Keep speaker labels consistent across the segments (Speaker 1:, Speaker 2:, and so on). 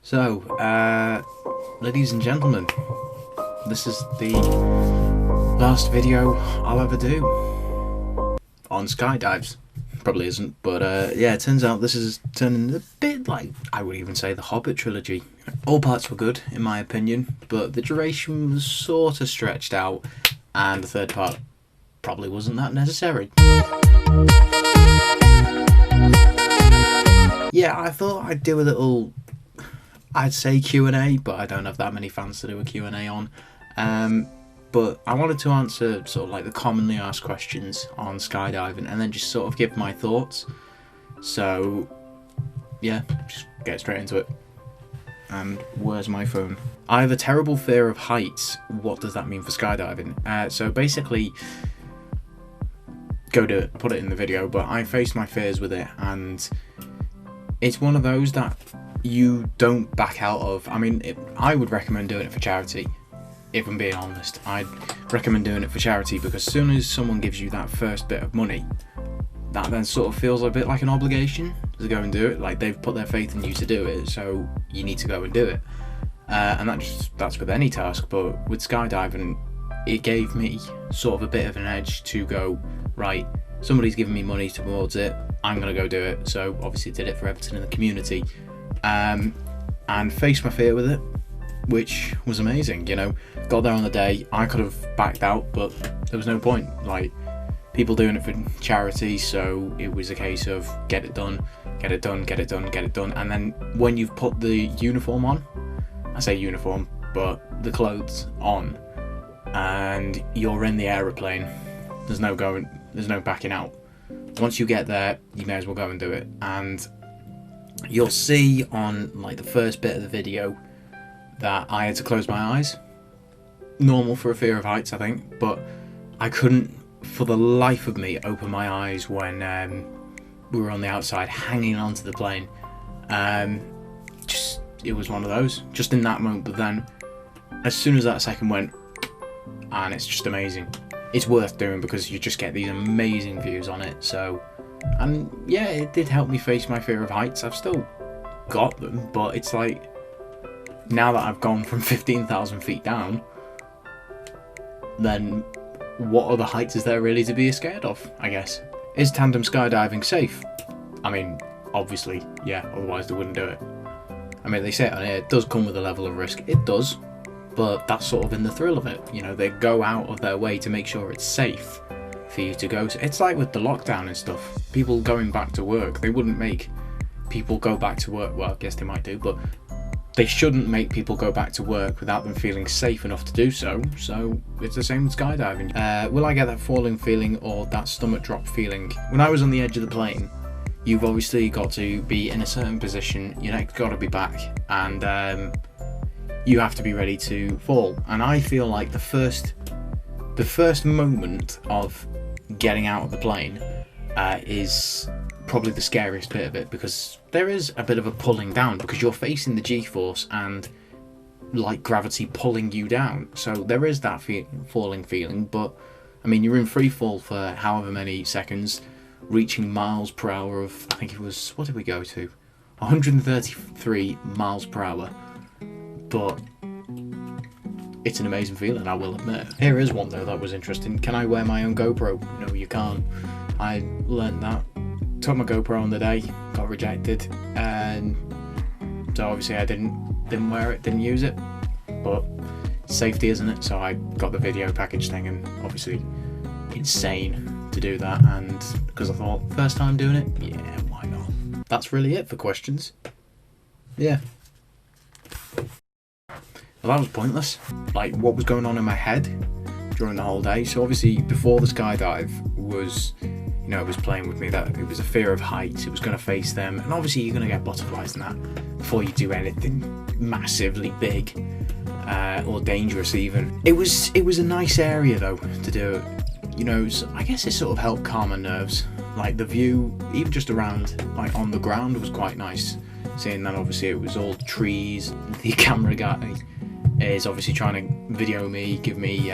Speaker 1: So, ladies and gentlemen, this is the last video I'll ever do on skydives. Probably isn't, but yeah, it turns out this is turning a bit like, I would even say, the Hobbit trilogy. All parts were good, in my opinion, but the duration was sort of stretched out, and the third part probably wasn't that necessary. Yeah, I thought I'd do a little, I'd say Q&A, but I don't have that many fans to do a Q&A on. But I wanted to answer sort of like the commonly asked questions on skydiving and then just sort of give my thoughts. So yeah, just get straight into it. And where's my phone? I have a terrible fear of heights. What does that mean for skydiving? So basically, put it in the video, but I faced my fears with it, and it's one of those that you don't back out of. I mean, I would recommend doing it for charity. If I'm being honest, I'd recommend doing it for charity, because as soon as someone gives you that first bit of money, that then sort of feels a bit like an obligation to go and do it. Like, they've put their faith in you to do it, so you need to go and do it. And that's with any task, but with skydiving, it gave me sort of a bit of an edge to go, right, somebody's giving me money towards it, I'm gonna go do it. So obviously did it for Everton in the community, and faced my fear with it, which was amazing. You know, got there on the day. I could have backed out, but there was no point. Like, people doing it for charity, so it was a case of get it done, get it done, get it done, get it done. And then when you've put the uniform on, I say uniform, but the clothes on, and you're in the aeroplane, there's no backing out. Once you get there, you may as well go and do it. And you'll see on like the first bit of the video that I had to close my eyes. Normal for a fear of heights, I think, but I couldn't for the life of me open my eyes when we were on the outside hanging onto the plane. It was one of those, just in that moment. But then as soon as that second went, and it's just amazing. It's worth doing because you just get these amazing views on it. So, and yeah, it did help me face my fear of heights. I've still got them, but it's like, now that I've gone from 15,000 feet down, then what other heights is there really to be scared of, I guess? Is tandem skydiving safe? I mean, obviously, yeah, otherwise they wouldn't do it. I mean, they say it on here, it does come with a level of risk. It does, but that's sort of in the thrill of it. You know, they go out of their way to make sure it's safe for you to go. So it's like with the lockdown and stuff, people going back to work, they wouldn't make people go back to work. Well, I guess they might do, but they shouldn't make people go back to work without them feeling safe enough to do so. So it's the same with skydiving. Will I get that falling feeling or that stomach drop feeling? When I was on the edge of the plane, you've obviously got to be in a certain position, your neck's got to be back, and you have to be ready to fall. And I feel like the first moment of getting out of the plane is probably the scariest bit of it, because there is a bit of a pulling down, because you're facing the G-force and like gravity pulling you down. So there is that falling feeling, but I mean, you're in free fall for however many seconds, reaching miles per hour of, I think it was, what did we go to? 133 miles per hour. But it's an amazing feeling, I will admit. Here is one though that was interesting. Can I wear my own GoPro? No, you can't. I learned that. Took my GoPro on the day, got rejected, and so obviously I didn't wear it, didn't use it. But safety, isn't it? So I got the video package thing, and obviously insane to do that. And because I thought, first time doing it, yeah, why not? That's really it for questions. Yeah. Well, that was pointless. Like, what was going on in my head during the whole day? So obviously before the skydive was, you know, it was playing with me that it was a fear of heights, it was going to face them, and obviously you're going to get butterflies and that before you do anything massively big or dangerous even. It was a nice area though to do it. You know, so I guess it sort of helped calm my nerves. Like, the view, even just around, like on the ground, was quite nice. Seeing that obviously it was all trees. The camera guy is obviously trying to video me, give me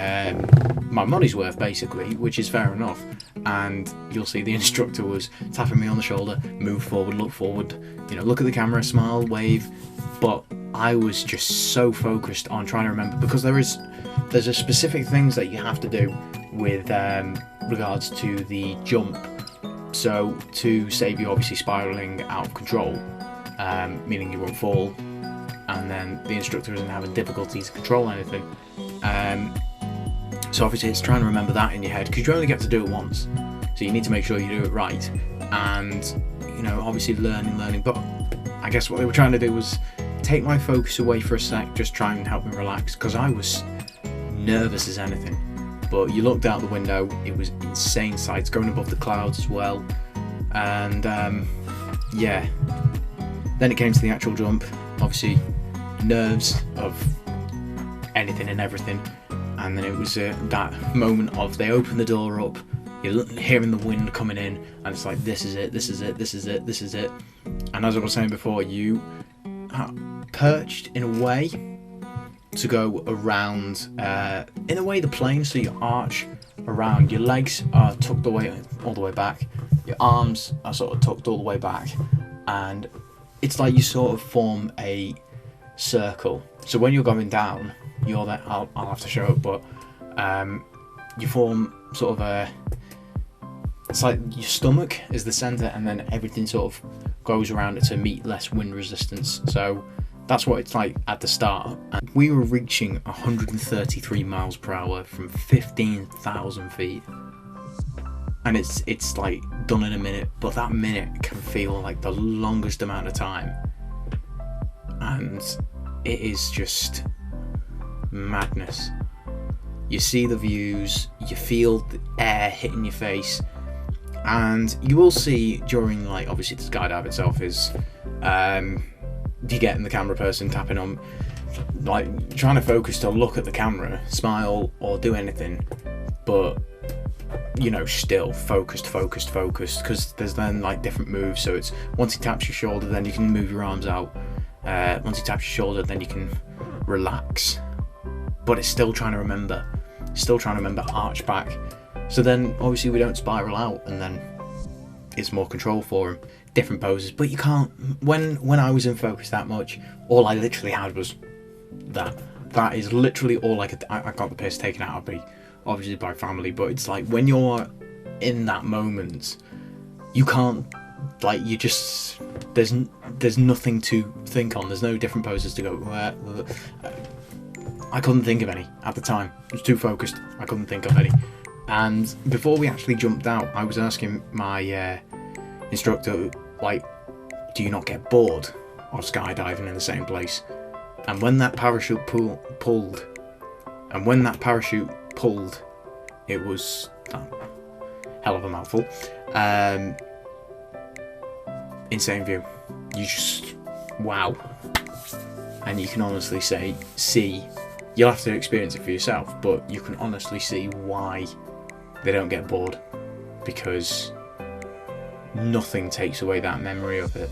Speaker 1: my money's worth basically, which is fair enough. And you'll see the instructor was tapping me on the shoulder, move forward, look forward, you know, look at the camera, smile, wave. But I was just so focused on trying to remember, because there's a specific things that you have to do with regards to the jump. So to save you obviously spiraling out of control, meaning you won't fall, and then the instructor isn't having difficulty to control anything. So obviously it's trying to remember that in your head, because you only get to do it once, so you need to make sure you do it right. And obviously learning. But I guess what they were trying to do was take my focus away for a sec, just try and help me relax, because I was nervous as anything. But you looked out the window, it was insane sights going above the clouds as well. And yeah, then it came to the actual jump. Obviously nerves of anything and everything. And then it was that moment of, they open the door up, you're hearing the wind coming in, and it's like, this is it. And as I was saying before, you perched in a way to go around, in a way, the plane, so you arch around. Your legs are tucked away all the way back, your arms are sort of tucked all the way back, and it's like you sort of form a circle. So when you're going down, you're there, I'll have to show it, but you form sort of a, it's like your stomach is the center, and then everything sort of goes around it to meet less wind resistance. So that's what it's like at the start. And we were reaching 133 miles per hour from 15,000 feet, and it's like done in a minute, but that minute can feel like the longest amount of time, and it is just madness. You see the views, you feel the air hitting your face, and you will see during, like, obviously the skydive itself is you getting the camera person tapping on, like, trying to focus to look at the camera, smile or do anything, but still focused, because there's then like different moves. So it's, once he taps your shoulder, then you can move your arms out. Once he taps your shoulder, then you can relax, but it's still trying to remember arch back. So then obviously we don't spiral out, and then it's more control for him, different poses. But you can't, when I was in focus that much, all I literally had was that is literally all I could. I got the piss taken out of me, obviously by family, but it's like, when you're in that moment, you can't, like, you just, there's nothing to think on, there's no different poses to go. I couldn't think of any at the time. I was too focused, I couldn't think of any. And before we actually jumped out, I was asking my instructor, like, do you not get bored of skydiving in the same place? And when that parachute pulled, it was a hell of a mouthful. Insane view. You just, wow. And you can honestly see, you'll have to experience it for yourself, but you can honestly see why they don't get bored, because nothing takes away that memory of it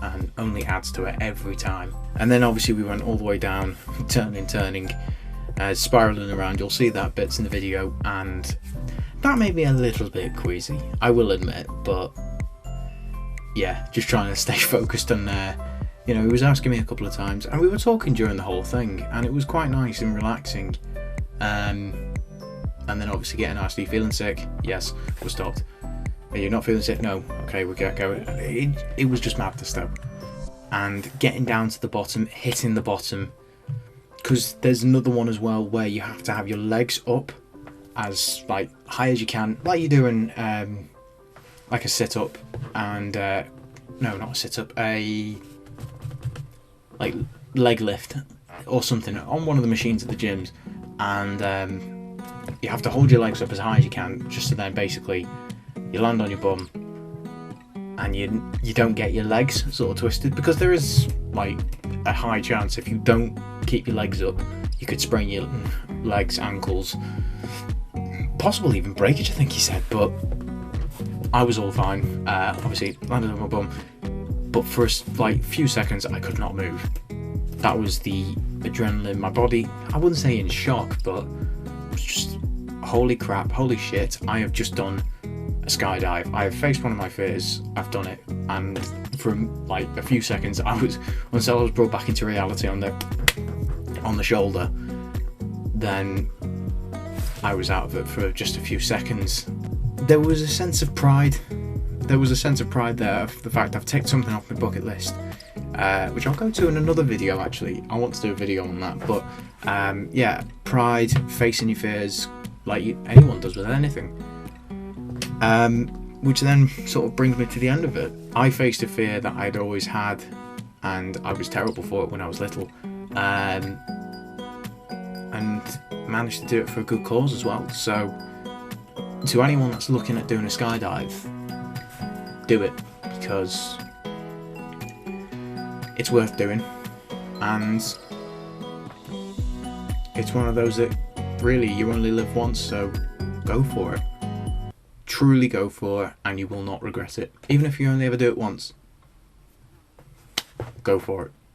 Speaker 1: and only adds to it every time. And then obviously we went all the way down, turning, spiraling around. You'll see that bits in the video, and that made me a little bit queasy, I will admit, but yeah, just trying to stay focused on he was asking me a couple of times, and we were talking during the whole thing, and it was quite nice and relaxing. And then obviously getting asked, are you feeling sick? Yes, we're stopped. Are you not feeling sick? No. Okay, we get going. It was just madness though. And getting down to the bottom, hitting the bottom, because there's another one as well where you have to have your legs up as like high as you can, like you're doing like a sit up, and no, not a sit up, a like leg lift or something on one of the machines at the gyms, and you have to hold your legs up as high as you can, just so then basically you land on your bum and you don't get your legs sort of twisted, because there is like a high chance if you don't keep your legs up, you could sprain your legs, ankles, possibly even breakage, I think he said. But I was all fine. Obviously landed on my bum, but for a few seconds I could not move. That was the adrenaline, my body, I wouldn't say in shock, but it was just, holy crap, holy shit, I have just done a skydive. I have faced one of my fears, I've done it, and for like a few seconds. Until I was brought back into reality on the shoulder, then I was out of it for just a few seconds. There was a sense of pride. There was a sense of pride there of the fact I've ticked something off my bucket list, which I'll go to in another video. Actually, I want to do a video on that. But yeah, pride, facing your fears, like anyone does with anything. Which then sort of brings me to the end of it. I faced a fear that I'd always had, and I was terrible for it when I was little, and managed to do it for a good cause as well. So to anyone that's looking at doing a skydive, do it, because it's worth doing, and it's one of those that really you only live once, so go for it. Truly go for it, and you will not regret it. Even if you only ever do it once, go for it.